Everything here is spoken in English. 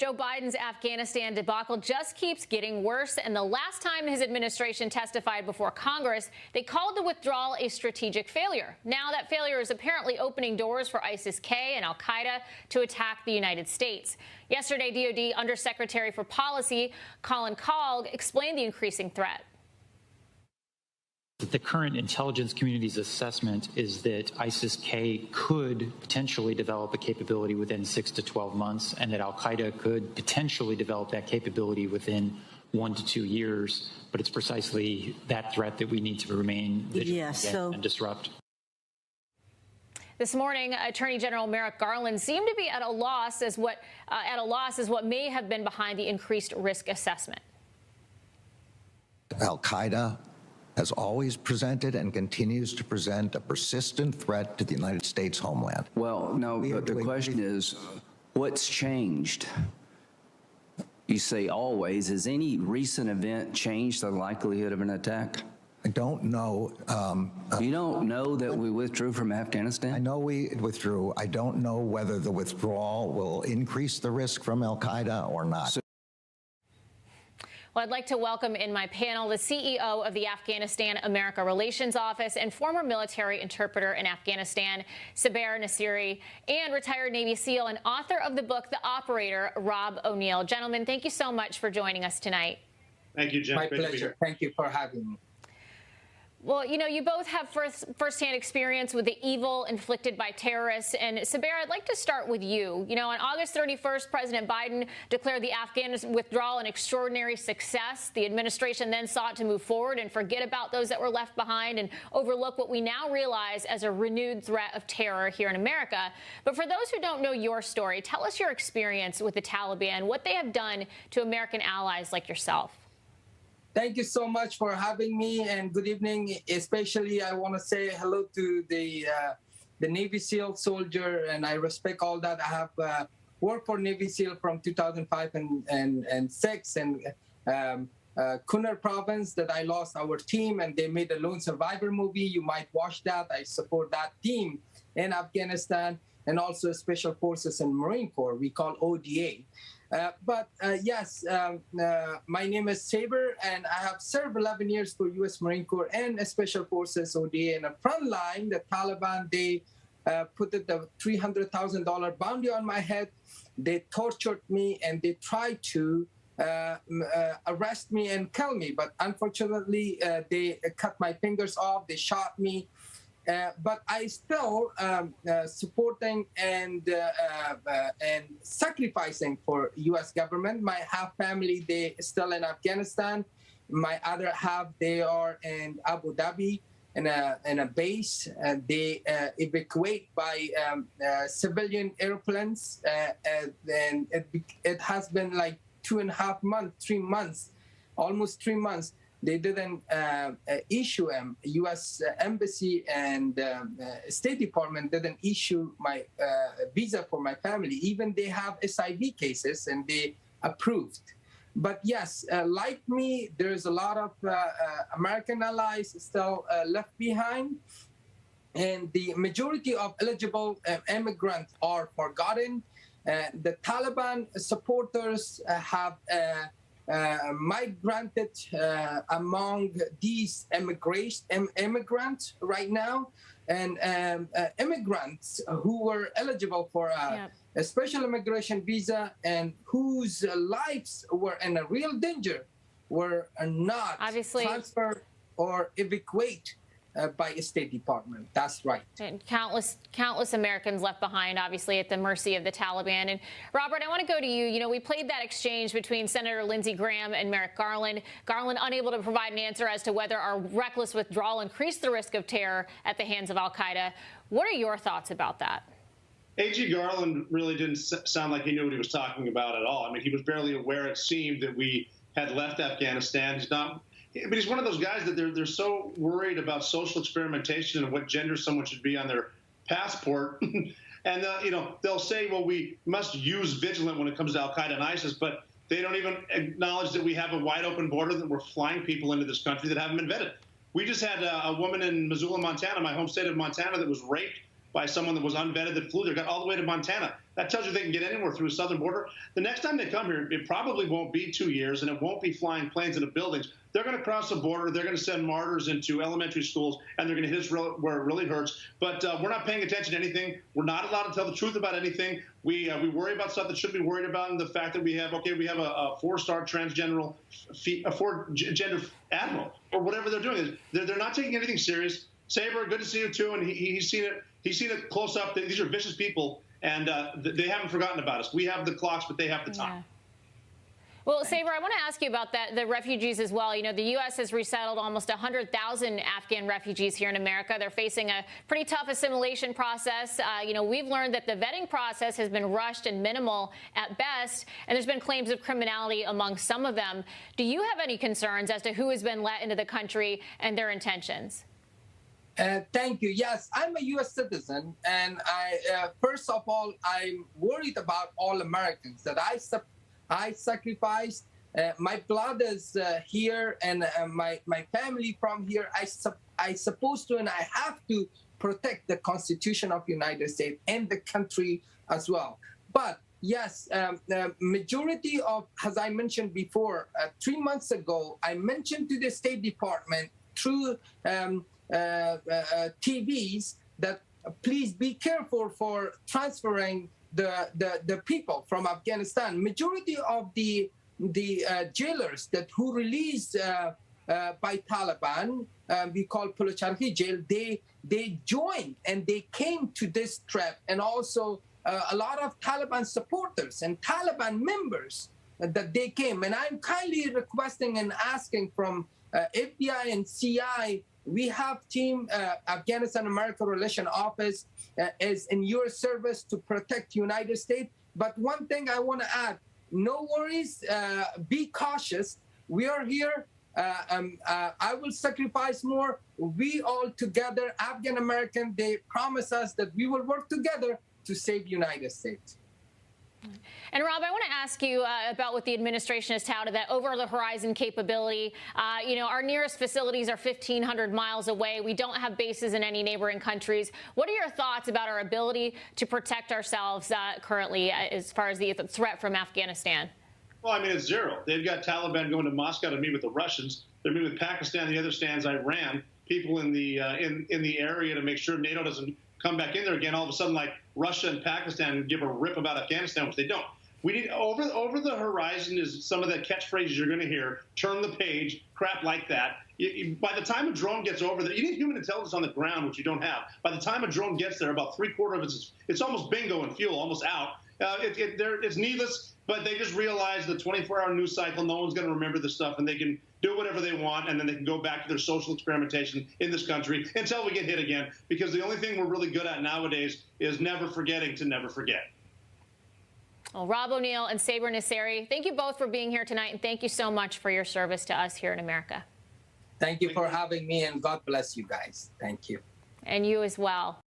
Joe Biden's Afghanistan debacle just keeps getting worse, and the last time his administration testified before Congress, they called the withdrawal a strategic failure. Now that failure is apparently opening doors for ISIS-K and al-Qaeda to attack the United States. Yesterday, DoD Undersecretary for Policy Colin Kahl explained the increasing threat. The current intelligence community's assessment is that ISIS-K could potentially develop a capability within 6 to 12 months, and that al-Qaeda could potentially develop that capability within 1 to 2 years. But it's precisely that threat that we need to remain vigilant and disrupt. This morning, Attorney General Merrick Garland seemed to be at a loss as what may have been behind the increased risk assessment. Al-Qaeda has always presented and continues to present a persistent threat to the United States homeland. Well, no, but the question is, what's changed? You say always. Has any recent event changed the likelihood of an attack? I don't know. You don't know that we withdrew from Afghanistan? I know we withdrew. I don't know whether the withdrawal will increase the risk from al-Qaeda or not. Well, I'd like to welcome in my panel the CEO of the Afghanistan-America Relations Office and former military interpreter in Afghanistan, Saber Nasseri, and retired Navy SEAL and author of the book, The Operator, Rob O'Neill. Gentlemen, thank you so much for joining us tonight. Thank you, Jen. My pleasure. Thank you for having me. Well, you know, you both have firsthand experience with the evil inflicted by terrorists. And Saber, I'd like to start with you. You know, on August 31st, President Biden declared the Afghan withdrawal an extraordinary success. The administration then sought to move forward and forget about those that were left behind and overlook what we now realize as a renewed threat of terror here in America. But for those who don't know your story, tell us your experience with the Taliban, what they have done to American allies like yourself. Thank you so much for having me, and good evening. Especially, I want to say hello to the Navy SEAL soldier, and I respect all that. I have worked for Navy SEAL from 2005 and 6, and Kunar province that I lost our team, and they made a Lone Survivor movie. You might watch that. I support that team in Afghanistan, and also Special Forces and Marine Corps. We call ODA. Yes, my name is Saber, and I have served 11 years for U.S. Marine Corps and Special Forces ODA. In the front line, the Taliban, they put the $300,000 bounty on my head. They tortured me, and they tried to arrest me and kill me. But unfortunately, they cut my fingers off. They shot me. But I still supporting and sacrificing for U.S. government. My half family, they still in Afghanistan. My other half, they are in Abu Dhabi in a base. And they evacuate by civilian airplanes. And it has been like 2.5 months, 3 months, almost 3 months. They didn't issue them. U.S. Embassy and State Department didn't issue my visa for my family. Even they have SIV cases, and they approved. But yes, like me, there's a lot of American allies still left behind. And the majority of eligible immigrants are forgotten. The Taliban supporters have migrated among these immigrants right now, and immigrants who were eligible for a special immigration visa and whose lives were in a real danger were not transferred or evacuated by a State Department. That's right. And countless Americans left behind, obviously, at the mercy of the Taliban. And Robert, I want to go to you. You know, we played that exchange between Senator Lindsey Graham and Merrick Garland. Garland unable to provide an answer as to whether our reckless withdrawal increased the risk of terror at the hands of al-Qaeda. What are your thoughts about that? A.G. Garland really didn't sound like he knew what he was talking about at all. I mean, he was barely aware, it seemed, that we had left Afghanistan. But he's one of those guys that they're so worried about social experimentation and what gender someone should be on their passport. And, you know, they'll say, well, we must use vigilant when it comes to al-Qaeda and ISIS, but they don't even acknowledge that we have a wide open border, that we're flying people into this country that haven't been vetted. We just had a woman in Missoula, Montana, my home state of Montana, that was raped by someone that was unvetted that flew there, got all the way to Montana. That tells you they can get anywhere through the southern border. The next time they come here, it probably won't be 2 years, and it won't be flying planes into buildings. They're going to cross the border. They're going to send martyrs into elementary schools, and they're going to hit us where it really hurts. But we're not paying attention to anything. We're not allowed to tell the truth about anything. We worry about stuff that should be worried about, and the fact that we have a four-star transgender admiral or whatever they're doing. They're not taking anything serious. Saber, good to see you too, and he's seen it. He's seen it close up. These are vicious people, and they haven't forgotten about us. We have the clocks, but they have the time. Yeah. Well, Saber, I want to ask you about the refugees as well. You know, the U.S. has resettled almost 100,000 Afghan refugees here in America. They're facing a pretty tough assimilation process. You know, we've learned that the vetting process has been rushed and minimal at best, and there's been claims of criminality among some of them. Do you have any concerns as to who has been let into the country and their intentions? Thank you. Yes, I'm a U.S. citizen, and first of all, I'm worried about all Americans that I sacrificed. My blood is here, and my family from here. I supposed to, and I have to protect the Constitution of the United States and the country as well. But yes, the majority of, as I mentioned before, 3 months ago, I mentioned to the State Department through TVs that please be careful for transferring the people from Afghanistan. Majority of the jailers that who released by Taliban, we call Pulacharki jail, they joined and they came to this trap, and also a lot of Taliban supporters and Taliban members that they came. And I'm kindly requesting and asking from FBI and CI, we have team Afghanistan-America Relation Office is in your service to protect the United States. But one thing I want to add, no worries, be cautious. We are here. I will sacrifice more. We all together, Afghan-American, they promise us that we will work together to save the United States. And Rob, I want to ask you about what the administration has touted, that over-the-horizon capability. You know, our nearest facilities are 1,500 miles away. We don't have bases in any neighboring countries. What are your thoughts about our ability to protect ourselves currently as far as the threat from Afghanistan? Well, I mean, it's zero. They've got Taliban going to Moscow to meet with the Russians. They're meeting with Pakistan. The other stands Iran. People in the area to make sure NATO doesn't come back in there again. All of a sudden, like Russia and Pakistan give a rip about Afghanistan, which they don't. We need over the horizon is some of the catchphrases you're going to hear. Turn the page, crap like that. By the time a drone gets over there, you need human intelligence on the ground, which you don't have. By the time a drone gets there, about 3/4 of it's almost bingo and fuel, almost out. It's needless, but they just realize the 24-hour news cycle, no one's going to remember this stuff, and they can do whatever they want, and then they can go back to their social experimentation in this country until we get hit again, because the only thing we're really good at nowadays is never forgetting to never forget. Well, Rob O'Neill and Saber Nasseri, thank you both for being here tonight, and thank you so much for your service to us here in America. Thank you for having me, and God bless you guys. Thank you. And you as well.